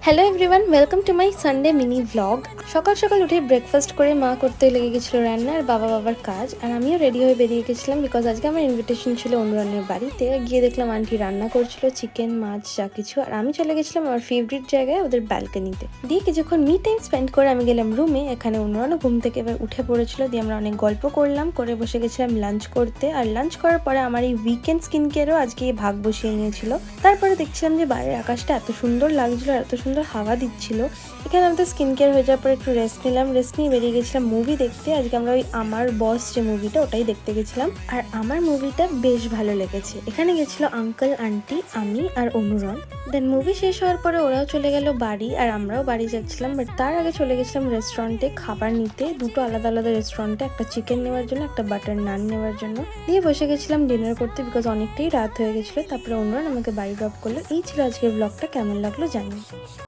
Hello everyone, welcome to my Sunday mini vlog. সকাল সকাল উঠে ব্রেকফাস্ট করে মা করতে লেগে গেছিলো রান্না, আর বাবার কাজ। আর আমিও রেডি হয়ে বেরিয়ে গেছিলাম বিকজ আজকে আমার ইনভিটেশন ছিল অনুরানের বাড়িতে। গিয়ে দেখলাম আন্টি রান্না করছিল চিকেন, মাছ, যা কিছু। আর আমি চলে গেছিলাম আমার ফেভারিট জায়গায়, ওদের ব্যালকনিতে। দিয়ে কিছুক্ষণ মি টাইম স্পেন্ড করে আমি গেলাম রুমে। এখানে অনুরানও ঘুম থেকে এবার উঠে পড়েছিল। দিয়ে আমরা অনেক গল্প করলাম, করে বসে গেছিলাম লাঞ্চ করতে। আর লাঞ্চ করার পরে আমার এই উইকেন্ড স্কিন কেয়ারও আজকে ভাগ বসিয়ে নিয়েছিল। তারপরে দেখছিলাম যে বাইরের আকাশটা এত সুন্দর লাগছিল, এত সুন্দর হাওয়া দিচ্ছিল। এখানে আমাদের স্কিন কেয়ার হয়ে যাওয়ার পর একটু রেস্ট নিলাম। রেস্ট নিয়ে বেরিয়ে গেছিলাম মুভি দেখতে। আজকে আমরা ওই আমার বস যে মুভিটা, ওটাই দেখতে গেছিলাম। আর আমার মুভিটা বেশ ভালো লেগেছে। এখানে গেছিল আঙ্কেল, আন্টি, আমি আর অনুরণ। দেন মুভি শেষ হওয়ার পরে ওরাও চলে গেল বাড়ি, আর আমরাও বাড়ি যাচ্ছিলাম। বাট তার আগে চলে গেছিলাম রেস্টুরেন্টে খাবার নিতে, দুটো আলাদা আলাদা রেস্টুরেন্টে, একটা চিকেন নেওয়ার জন্য, একটা বাটার নান নেওয়ার জন্য। দিয়ে বসে গেছিলাম ডিনার করতে বিকজ অনেকটাই রাত হয়ে গেছিলো। তারপরে অনুরণ আমাকে বাড়ি ড্রপ করলো। এই ছিল আজকের ব্লগটা, কেমন লাগলো জানি।